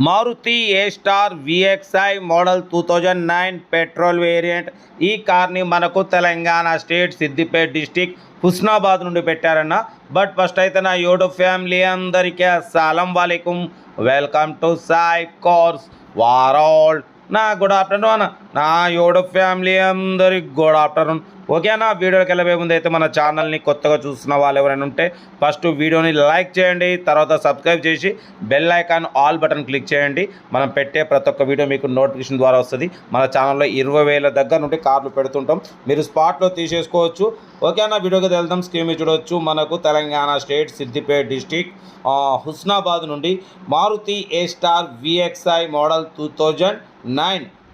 Maruti A star VXI model 2009 petrol variant. ఈ కార్ని మనకు తెలంగాణ స్టేట్ సిద్దిపేట డిస్టిక్ హుస్నాబాద్ నుండి పెట్టారన్న. బట్ ఫస్ట్ అయితే నా యూట్యూబ్ ఫ్యామిలీ అందరికీ అస్సలం వాలేకుం, welcome to Sai cars world. నా గుడ్ ఆఫ్టర్నూన్ అన్న, నా యూట్యూబ్ ఫ్యామిలీ అందరికి గుడ్ ఆఫ్టర్నూన్. ఓకేనా, వీడియోకి వెళ్ళబోయే ముందు అయితే మన ఛానల్ని కొత్తగా చూస్తున్న వాళ్ళు ఎవరైనా ఉంటే ఫస్ట్ వీడియోని లైక్ చేయండి, తర్వాత సబ్స్క్రైబ్ చేసి bell icon all button click చేయండి. మనం పెట్టే ప్రతి ఒక్క వీడియో మీకు నోటిఫికేషన్ ద్వారా వస్తుంది. మన ఛానల్లో 20,000 దగ్గర నుండి కార్లు పెడుతుంటాం, మీరు స్పాట్లో తీసేసుకోవచ్చు. ఓకేనా, వీడియోకి వెళ్దాం. స్క్రీన్ మీద చూడవచ్చు, మనకు తెలంగాణ స్టేట్ సిద్దిపేట డిస్టిక్ హుస్నాబాద్ నుండి Maruti A star VXI model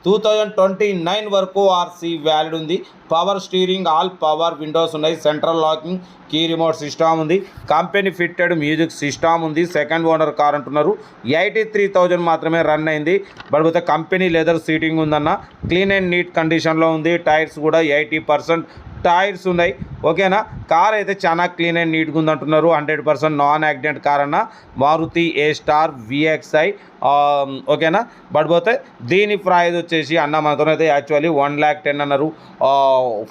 2029 వరకు ఆర్సీ వ్యాలిడ్ ఉంది. Power steering, all power windows ఉన్నాయి, central locking, key remote system ఉంది, కంపెనీ ఫిట్టెడ్ మ్యూజిక్ సిస్టమ్ ఉంది. సెకండ్ ఓనర్ కార్ అంటున్నారు. 83,000 మాత్రమే రన్ అయింది. బట్ కంపెనీ లెదర్ సీటింగ్ ఉందన్న, క్లీన్ అండ్ నీట్ కండిషన్లో ఉంది. టైర్స్ కూడా 80% టైర్స్ ఉన్నాయి. ఓకేనా, కార్ అయితే చాలా క్లీన్ అండ్ నీట్గా ఉందంటున్నారు. 100% నాన్ యాక్సిడెంట్ కార్ అన్న మారుతి ఏ స్టార్ విఎక్స్ఐ. ఓకేనా, బట్ పోతే దీని ప్రైజ్ వచ్చేసి అన్న మనతోనైతే యాక్చువల్లీ 1,10,000 అన్నారు,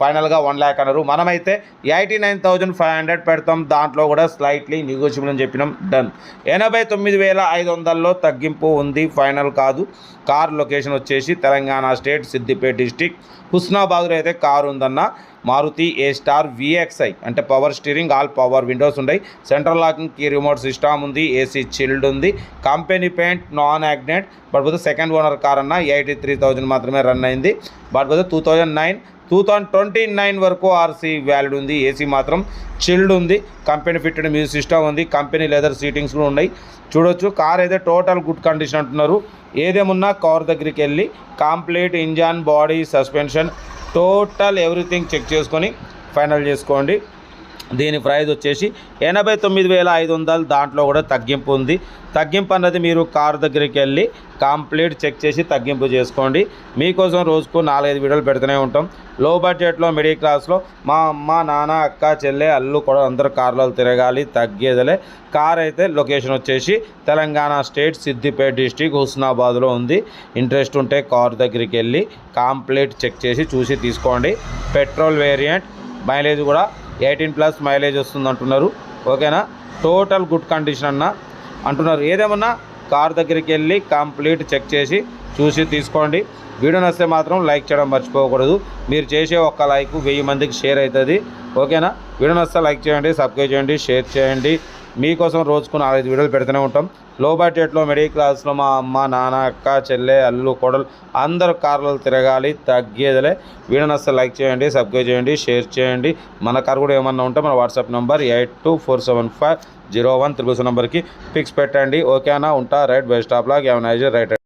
ఫైనల్గా 1,00,000 అన్నారు. మనమైతే 89,500 పెడతాం, దాంట్లో కూడా స్లైట్లీ నెగోషియబుల్ అని చెప్పినాం. డన్. 89,500లో తగ్గింపు ఉంది, ఫైనల్ కాదు. కార్ లొకేషన్ వచ్చేసి తెలంగాణ స్టేట్ సిద్దిపేట డిస్టిక్ హుస్నాబాద్లో అయితే కారు ఉందన్న. మారుతి ఏ స్టార్ విఎక్స్ఐ అంటే power steering, all power windows ఉన్నాయి, central locking, key remote system ఉంది, ఏసీ చిల్డ్ ఉంది, company paint, non accident. But పోతే సెకండ్ ఓనర్ కార్ అన్న 83,000 మాత్రమే రన్ అయింది. బట్ పోతే 2029 వరకు ఆర్సీ వ్యాలిడ్ ఉంది. ఏసీ మాత్రం చిల్డ్ ఉంది, కంపెనీ ఫిట్టెడ్ మ్యూజిక్ సిస్టమ్ ఉంది, కంపెనీ లెదర్ సీటింగ్స్ కూడా ఉన్నాయి. చూడొచ్చు, కార్ అయితే టోటల్ గుడ్ కండిషన్ అంటున్నారు. ఏదేమున్నా కార్ దగ్గరికి వెళ్ళి complete engine, body, suspension, total everything check చేసుకొని ఫైనల్ చేసుకోండి. దీని ప్రైజ్ వచ్చేసి 89,500. దాంట్లో కూడా తగ్గింపు ఉంది. తగ్గింపు అన్నది మీరు కార్ దగ్గరికి వెళ్ళి కంప్లీట్ చెక్ చేసి తగ్గింపు చేసుకోండి. మీకోసం రోజుకు 4-5 వీడియోలు పెడుతూనే ఉంటాం. లో బడ్జెట్లో, మిడిల్ క్లాస్లో మా అమ్మ, నాన్న, అక్క, చెల్లె, అల్లు కూడా అందరూ కార్లలో తిరగాలి, తగ్గేదలే. కార్ అయితే లొకేషన్ వచ్చేసి తెలంగాణ స్టేట్ సిద్దిపేట డిస్టిక్ హుస్నాబాద్లో ఉంది. ఇంట్రెస్ట్ ఉంటే కార్ దగ్గరికి వెళ్ళి కంప్లీట్ చెక్ చేసి చూసి తీసుకోండి. పెట్రోల్ వేరియంట్, మైలేజ్ కూడా 18+ మైలేజ్ వస్తుంది అంటున్నారు. ఓకేనా, టోటల్ గుడ్ కండిషన్ అన్న అంటున్నారు. ఏదేమన్నా కార్ దగ్గరికి వెళ్ళి కంప్లీట్ చెక్ చేసి చూసి తీసుకోండి. వీడియో నచ్చితే మాత్రం లైక్ చేయడం మర్చిపోకూడదు. మీరు చేసే ఒక్క లైక్ 1000 మందికి షేర్ అవుతుంది. ఓకేనా, వీడియో నచ్చితే లైక్ చేయండి, సబ్స్క్రైబ్ చేయండి, షేర్ చేయండి. మీకోసం రోజుకు 4-5 వీడియోలు పెడుతూనే ఉంటాం. లో బడ్జెట్లో, మిడిల్ క్లాస్లో మా అమ్మ, నాన్న, అక్క, చెల్లె, అల్లు, కోడలు అందరూ కార్లలో తిరగాలి, తగ్గేదలే. వీడియో నచ్చితే లైక్ చేయండి, సబ్స్క్రైబ్ చేయండి, షేర్ చేయండి. మన కార్ కూడా ఏమన్నా ఉంటే మన వాట్సాప్ నెంబర్ 82475013 నెంబర్కి ఫిక్స్ పెట్టండి. ఓకేనా, ఉంటా. Right, bye stop log, right.